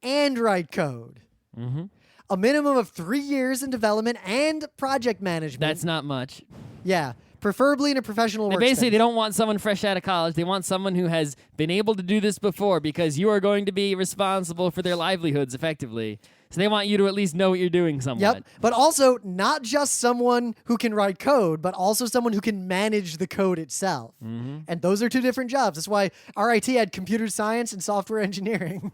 and write code. Mm-hmm. A minimum of 3 years in development and project management. That's not much. Yeah, preferably in a professional workspace. Basically, they don't want someone fresh out of college. They want someone who has been able to do this before because you are going to be responsible for their livelihoods effectively. So they want you to at least know what you're doing somewhat. Yep, but also not just someone who can write code, but also someone who can manage the code itself. Mm-hmm. And those are two different jobs. That's why RIT had computer science and software engineering.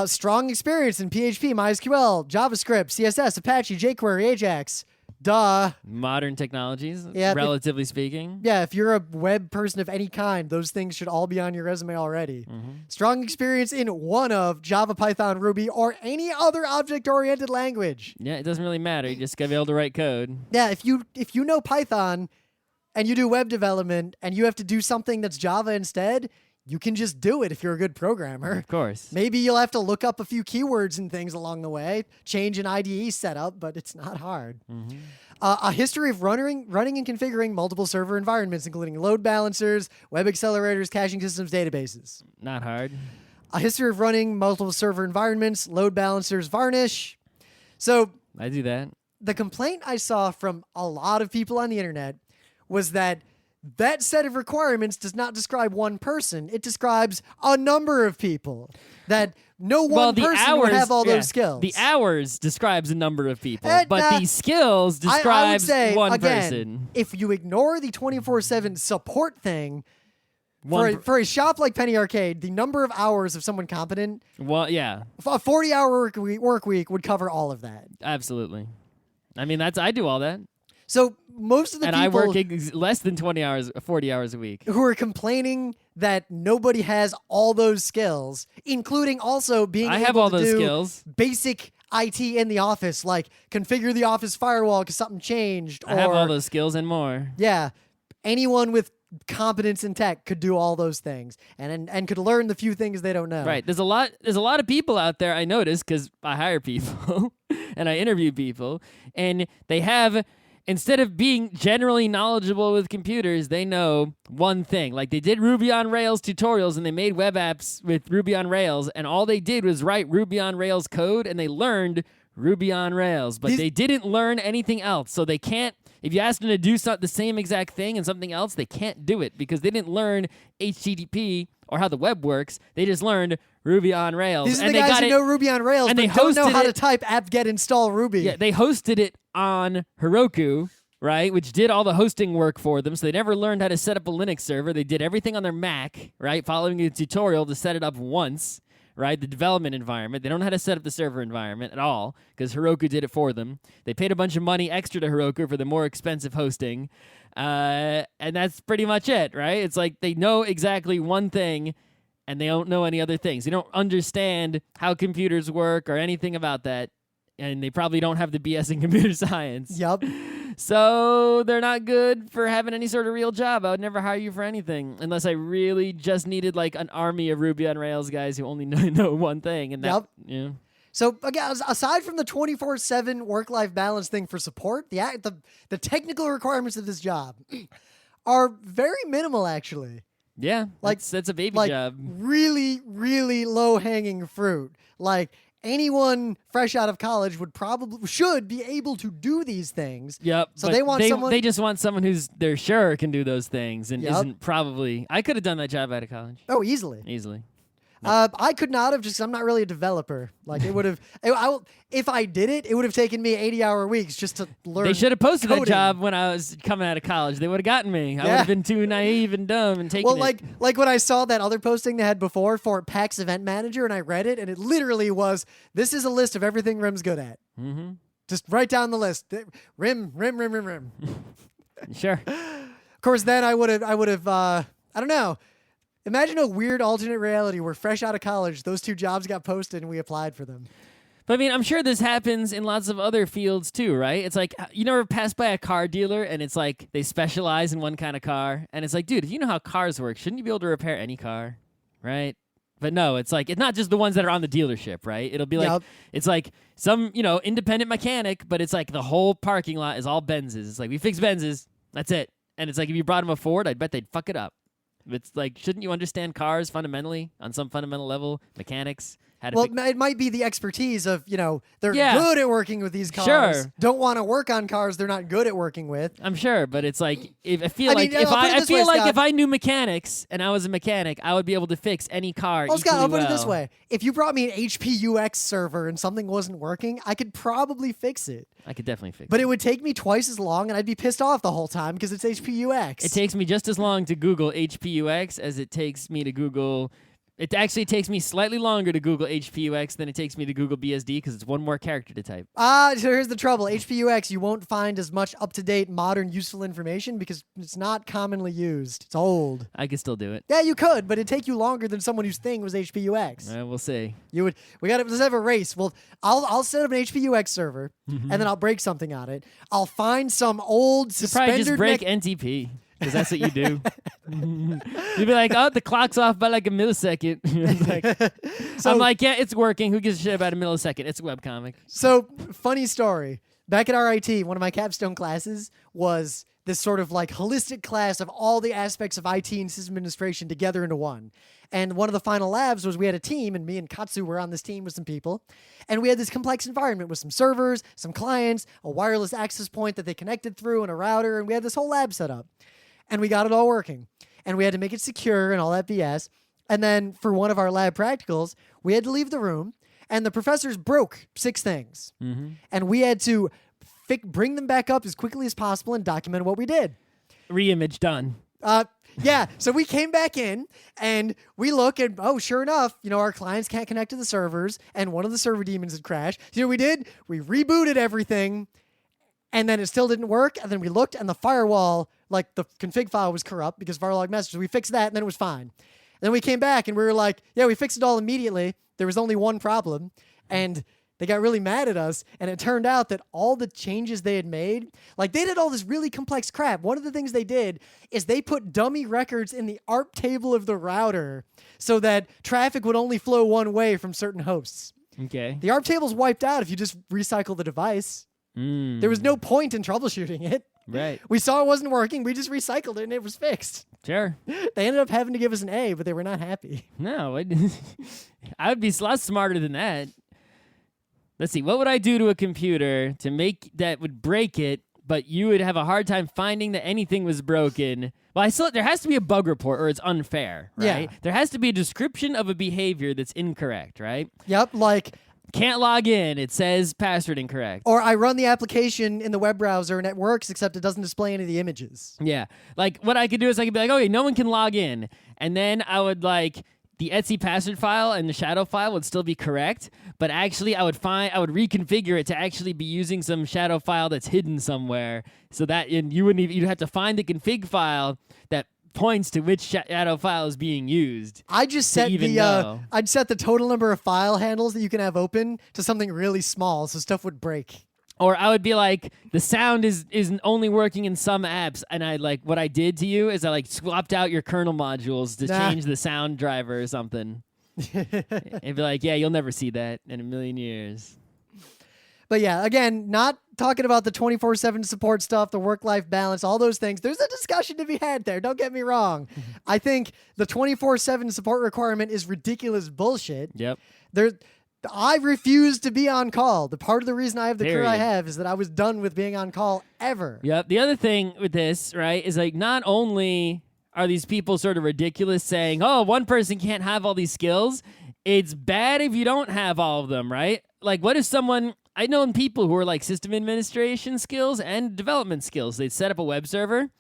Strong experience in PHP, MySQL, JavaScript, CSS, Apache, jQuery, Ajax. Duh. Modern technologies, Yeah, relatively speaking. Yeah, if you're a web person of any kind, those things should all be on your resume already. Strong experience in one of Java, Python, Ruby, or any other object-oriented language. Yeah, it doesn't really matter. You just got to be able to write code. Yeah, if you know Python and you do web development and you have to do something that's Java instead, you can just do it if you're a good programmer. Of course. Maybe you'll have to look up a few keywords and things along the way, change an IDE setup, but it's not hard. Mm-hmm. A history of running and configuring multiple server environments, including load balancers, web accelerators, caching systems, databases. Not hard. A history of running multiple server environments, load balancers, varnish. So I do that. the complaint I saw from a lot of people on the internet was that set of requirements does not describe one person. It describes a number of people. That no one person would have all those skills. The hours describes a number of people, And, but the skills describes I would say, one again, person. If you ignore the 24/7 support thing, for a shop like Penny Arcade, the number of hours of someone competent, Well, yeah, a 40-hour work week would cover all of that. absolutely. I mean, I do all that. So most of the people I work less than 40 hours a week. who are complaining that nobody has all those skills, including also being I able have all to those do skills. basic IT in the office, like configure the office firewall because something changed. I have all those skills and more. Yeah, anyone with competence in tech could do all those things and could learn the few things they don't know. Right. There's a lot of people out there I notice because I hire people and I interview people, and they have, instead of being generally knowledgeable with computers, they know one thing. Like they did Ruby on Rails tutorials and they made web apps with Ruby on Rails, and all they did was write Ruby on Rails code and they learned Ruby on Rails, but they didn't learn anything else. So they can't, if you ask them to do the same exact thing and something else, they can't do it because they didn't learn HTTP or how the web works. They just learned Ruby on Rails. These are the guys who know Ruby on Rails, and but they don't know how hosted to type apt-get install Ruby. Yeah, they hosted it on Heroku, right, which did all the hosting work for them. So they never learned how to set up a Linux server. They did everything on their Mac, right, following a tutorial to set it up once, right, the development environment. They don't know how to set up the server environment at all because Heroku did it for them. They paid a bunch of money extra to Heroku for the more expensive hosting, and that's pretty much it, right? It's like they know exactly one thing, and they don't know any other things. They don't understand how computers work or anything about that, and they probably don't have the BS in computer science. Yep. So they're not good for having any sort of real job. I would never hire you for anything unless I really just needed like an army of Ruby on Rails guys who only know one thing. And that, Yep. So again, aside from the 24/7 work-life balance thing for support, the technical requirements of this job are very minimal, actually. Yeah, Like that's a baby job. Really, really low-hanging fruit. Like anyone fresh out of college should be able to do these things. Yep. So but they want someone. They just want someone who's they're sure can do those things and Yep. isn't probably. I could have done that job out of college Oh, easily. easily. I could not have, just 'cause I'm not really a developer. Like it would have, if I did it, it would have taken me 80-hour weeks just to learn. They should have posted coding. that job when I was coming out of college. They would have gotten me. I would Yeah. have been too naive and dumb and taken Well, it. like when I saw that other posting they had before for PAX Event Manager, and I read it, and it literally was, this is a list of everything Rim's good at. Mm-hmm. Just write down the list. Rim. Sure. Of course, then I would have. I don't know. Imagine a weird alternate reality where fresh out of college, those two jobs got posted and we applied for them. But I mean, I'm sure this happens in lots of other fields too, right? It's like, you never pass by a car dealer and it's like they specialize in one kind of car. And it's like, dude, if you know how cars work, shouldn't you be able to repair any car, right? But no, it's like, it's not just the ones that are on the dealership, right? It'll be like, Yep. It's like some, independent mechanic, but it's like the whole parking lot is all Benzes. It's like, we fix Benzes, that's it. And it's like, if you brought them a Ford, I'd bet they'd fuck it up. It's like, shouldn't you understand cars fundamentally, on some fundamental level, mechanics? How to Well, it might be the expertise of, they're Yeah. good at working with these cars. Sure. Don't want to work on cars they're not good at working with. I'm sure, but it's like, if I feel I like mean, if I'll put it I this feel way, like Scott. if I knew mechanics and I was a mechanic, I would be able to fix any car. Well, Scott, equally I'll put it this well. way. If you brought me an HPUX server and something wasn't working, I could probably fix it. I could definitely fix But it. it would take me twice as long, and I'd be pissed off the whole time because it's HPUX. It takes me just as long to Google HPUX as it takes me to Google. It actually takes me slightly longer to Google HPUX than it takes me to Google BSD because it's one more character to type. So here's the trouble. HPUX, you won't find as much up-to-date, modern, useful information because it's not commonly used. It's old. I could still do it. Yeah, you could, but it'd take you longer than someone whose thing was HPUX. We'll see. Let's have a race. Well, I'll set up an HPUX server, Mm-hmm. and then I'll break something on it. I'll find some old You probably suspended just break NTP. because that's what you do. You'd be like, oh, the clock's off by like a millisecond. I'm like, yeah, it's working. Who gives a shit about a millisecond? It's a webcomic. So, funny story. Back at RIT, one of my capstone classes was this sort of like holistic class of all the aspects of IT and system administration together into one. And one of the final labs was we had a team, and me and Katsu were on this team with some people. And we had this complex environment with some servers, some clients, a wireless access point that they connected through, and a router. And we had this whole lab set up. And we got it all working. And we had to make it secure and all that BS. And then for one of our lab practicals, we had to leave the room. And the professors broke 6 things. Mm-hmm. And we had to bring them back up as quickly as possible and document what we did. Reimage done. Yeah, so we came back in and we look and, oh, sure enough, our clients can't connect to the servers and one of the server daemons had crashed. So you know what we did? We rebooted everything and then it still didn't work. And then we looked and the firewall, like the config file was corrupt because of our log messages. We fixed that and then it was fine. And then we came back and we were like, yeah, we fixed it all immediately. There was only one problem and they got really mad at us, and it turned out that all the changes they had made, like they did all this really complex crap. One of the things they did is they put dummy records in the ARP table of the router so that traffic would only flow one way from certain hosts. Okay. The ARP table's wiped out if you just recycle the device. There was no point in troubleshooting it. Right. We saw it wasn't working. We just recycled it, and it was fixed. Sure. They ended up having to give us an A, but they were not happy. No, I would be a lot smarter than that. Let's see, what would I do to a computer to make that would break it, but you would have a hard time finding that anything was broken? Well, there has to be a bug report or it's unfair, right? Yeah. There has to be a description of a behavior that's incorrect, right? Yep, like... Can't log in. It says password incorrect. Or I run the application in the web browser and it works, except it doesn't display any of the images. Yeah. Like, what I could do is I could be like, okay, no one can log in. And then I would, like... The Etsy password file and the shadow file would still be correct, but actually I would reconfigure it to actually be using some shadow file that's hidden somewhere, so that you'd have to find the config file that points to which shadow file is being used. I just set I'd set the total number of file handles that you can have open to something really small, so stuff would break. Or I would be like, the sound is only working in some apps, and what I did to you is I swapped out your kernel modules to change the sound driver or something. It'd be like, yeah, you'll never see that in a million years. But yeah, again, not talking about the 24/7 support stuff, the work-life balance, all those things. There's a discussion to be had there. Don't get me wrong. I think the 24/7 support requirement is ridiculous bullshit. Yep. I refuse to be on call. The part of the reason I have the career I have is that I was done with being on call ever. Yep. The other thing with this, right, is not only are these people sort of ridiculous saying, oh, one person can't have all these skills, it's bad if you don't have all of them, right? Like, what if I know people who are system administration skills and development skills. They'd set up a web server,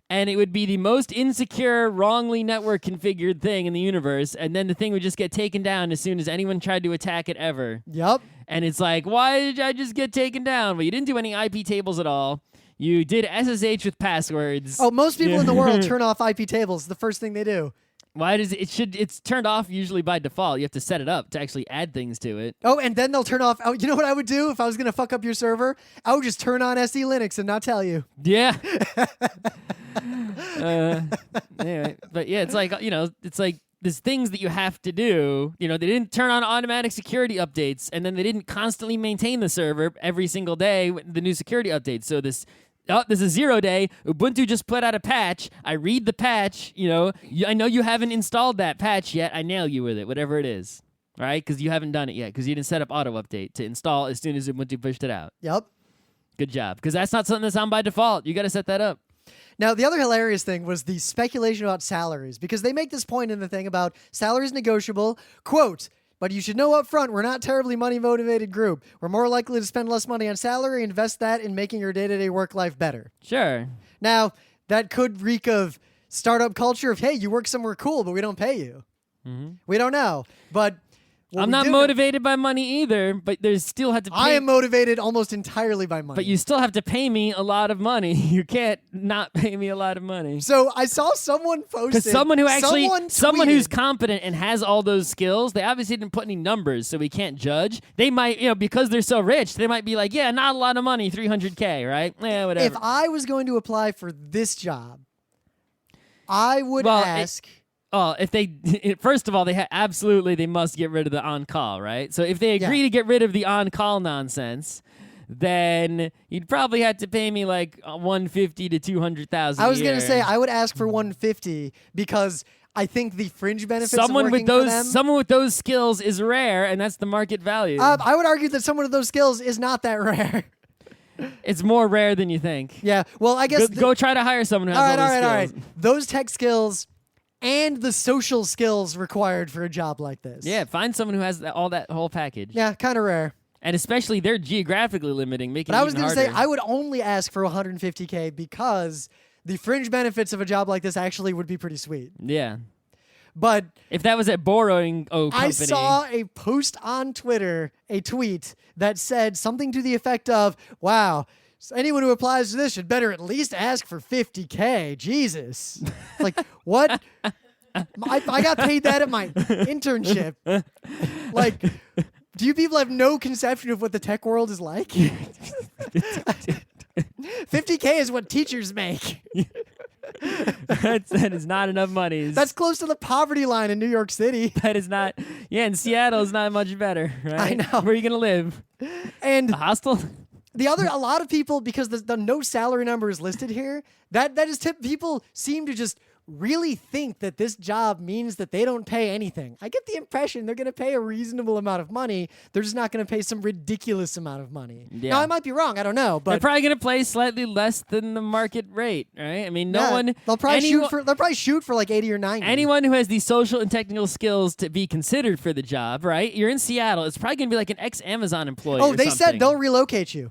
and it would be the most insecure, wrongly network configured thing in the universe, and then the thing would just get taken down as soon as anyone tried to attack it ever. Yep. And it's like, why did I just get taken down? Well, you didn't do any IP tables at all. You did SSH with passwords. Oh, most people in the world turn off IP tables. The first thing they do. Why does it's turned off usually by default. You have to set it up to actually add things to it. Oh, and then they'll turn off. Oh, you know what I would do if I was going to fuck up your server? I would just turn on SE Linux and not tell you. Yeah. Anyway, but yeah, it's there's things that you have to do. They didn't turn on automatic security updates, and then they didn't constantly maintain the server every single day with the new security updates. So this is a 0 day. Ubuntu just put out a patch. I read the patch. I know you haven't installed that patch yet. I nail you with it, whatever it is. All right? Because you haven't done it yet, because you didn't set up auto update to install as soon as Ubuntu pushed it out. Yep. Good job. Because that's not something that's on by default. You got to set that up. Now, the other hilarious thing was the speculation about salaries, because they make this point in the thing about salaries negotiable, quote, but you should know up front, we're not terribly money-motivated group. We're more likely to spend less money on salary and invest that in making your day-to-day work life better. Sure. Now, that could reek of startup culture of, hey, you work somewhere cool, but we don't pay you. Mm-hmm. We don't know, but... I'm not motivated by money either, but there's still have to pay... I am motivated almost entirely by money. But you still have to pay me a lot of money. You can't not pay me a lot of money. So I saw someone posted... Because someone who's competent and has all those skills, they obviously didn't put any numbers, so we can't judge. They might, because they're so rich, they might be like, yeah, not a lot of money, $300K, right? Yeah, whatever. If I was going to apply for this job, I would ask. Oh, if they first of all, absolutely they must get rid of the on-call, right? So if they agree to get rid of the on-call nonsense, then you'd probably have to pay me like $150,000 to $200,000. I was gonna say I would ask for $150,000 because I think the fringe benefits. Someone with those skills is rare, and that's the market value. I would argue that someone with those skills is not that rare. It's more rare than you think. Yeah. Well, I guess go try to hire someone who has all those skills. Those tech skills and the social skills required for a job like this. Yeah, find someone who has that whole package. Yeah, kind of rare. And especially they're geographically limiting, making it But I was going to say I would only ask for $150,000 because the fringe benefits of a job like this actually would be pretty sweet. Yeah. But if that was at borrowing company. I saw a post on Twitter, a tweet that said something to the effect of, wow, anyone who applies to this should better at least ask for $50,000. Jesus. Like, what? I got paid that at my internship. Like, do you people have no conception of what the tech world is like? $50,000 is what teachers make. That is not enough money. That's close to the poverty line in New York City. That is not. Yeah, in Seattle is not much better. Right? I know. Where are you gonna live? And a hostel. A lot of people, because the no salary number is listed here, that is people seem to just really think that this job means that they don't pay anything. I get the impression they're going to pay a reasonable amount of money. They're just not going to pay some ridiculous amount of money. Yeah. Now, I might be wrong. I don't know. But they're probably going to pay slightly less than the market rate, right? I mean, no one... They'll probably shoot for like 80 or 90. Anyone who has the social and technical skills to be considered for the job, right? You're in Seattle. It's probably going to be like an ex-Amazon employee Oh, they said they'll relocate you.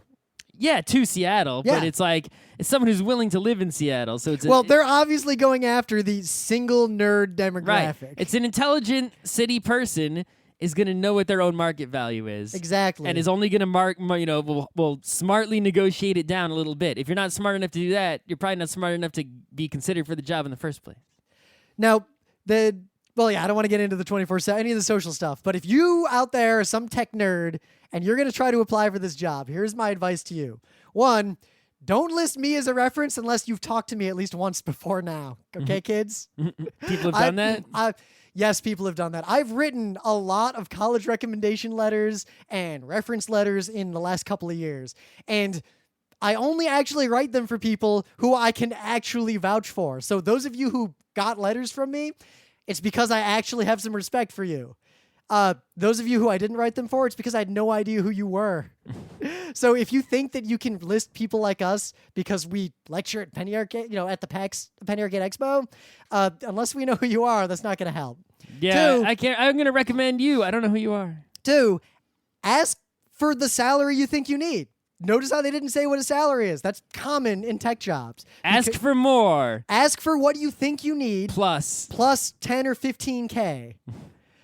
Yeah, to Seattle, but it's like it's someone who's willing to live in Seattle. So they're obviously going after the single nerd demographic. Right. It's an intelligent city person is going to know what their own market value is. Exactly. And is only going to will smartly negotiate it down a little bit. If you're not smart enough to do that, you're probably not smart enough to be considered for the job in the first place. Now, I don't want to get into the 24/7, any of the social stuff, but if you out there are some tech nerd and you're going to try to apply for this job, here's my advice to you. One, don't list me as a reference unless you've talked to me at least once before now. Okay, kids? People have done that? Yes, people have done that. I've written a lot of college recommendation letters and reference letters in the last couple of years, and I only actually write them for people who I can actually vouch for. So those of you who got letters from me, it's because I actually have some respect for you. Those of you who I didn't write them for, it's because I had no idea who you were. So if you think that you can list people like us because we lecture at Penny Arcade, at the Penny Arcade Expo, unless we know who you are, that's not going to help. Yeah, I can't. I'm going to recommend you. I don't know who you are. 2, ask for the salary you think you need. Notice how they didn't say what a salary is. That's common in tech jobs. Ask for more. Ask for what you think you need. Plus 10 or $15,000.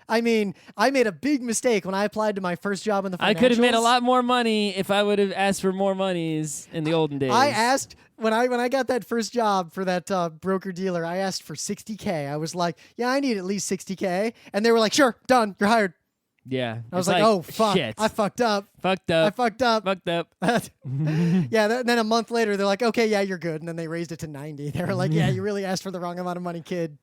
I mean, I made a big mistake when I applied to my first job in the financials. I could have made a lot more money if I would have asked for more monies in the olden days. I asked when I got that first job for that broker dealer. I asked for $60,000. I was like, yeah, I need at least $60,000, and they were like, sure, done, you're hired. Yeah. I was like, oh, fuck. Shit. I fucked up. I fucked up. Yeah, then a month later, they're like, okay, yeah, you're good. And then they raised it to 90. They were like, yeah, you really asked for the wrong amount of money, kid.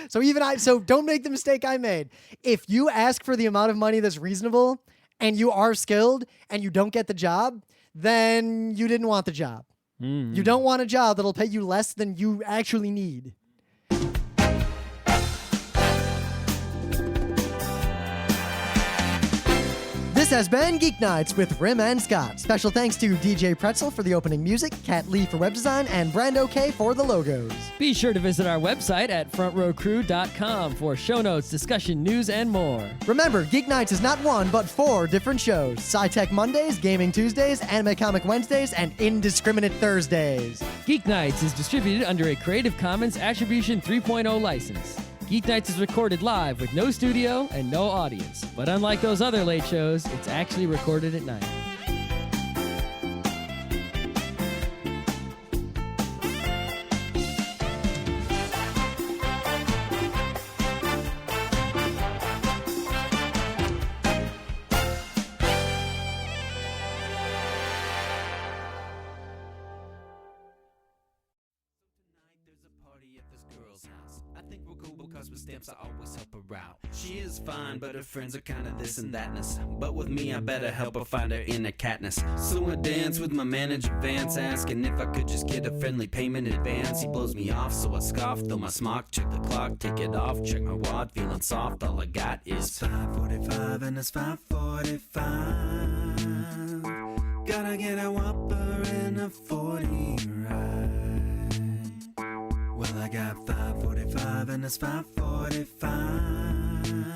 So don't make the mistake I made. If you ask for the amount of money that's reasonable and you are skilled and you don't get the job, then you didn't want the job. You don't want a job that'll pay you less than you actually need. This has been Geeknights with Rim and Scott. Special thanks to DJ Pretzel for the opening music, Kat Lee for web design, and Brando K for the logos. Be sure to visit our website at frontrowcrew.com for show notes, discussion, news, and more. Remember, Geeknights is not 1, but 4 different shows. Sci-Tech Mondays, Gaming Tuesdays, Anime Comic Wednesdays, and Indiscriminate Thursdays. Geeknights is distributed under a Creative Commons Attribution 3.0 license. Geeknights is recorded live with no studio and no audience. But unlike those other late shows, it's actually recorded at night. There's a party at the school. cause with stamps I always help her out. She is fine, but her friends are kinda this and thatness. But with me I better help her find her inner catness. So I dance with my manager Vance, asking if I could just get a friendly payment in advance. He blows me off, so I scoff, throw my smock, check the clock, take it off, check my wad, feeling soft. All I got is 5:45 and it's 5:45. Gotta get a Whopper and a 40 right. Well, I got 5:45 and it's 5:45.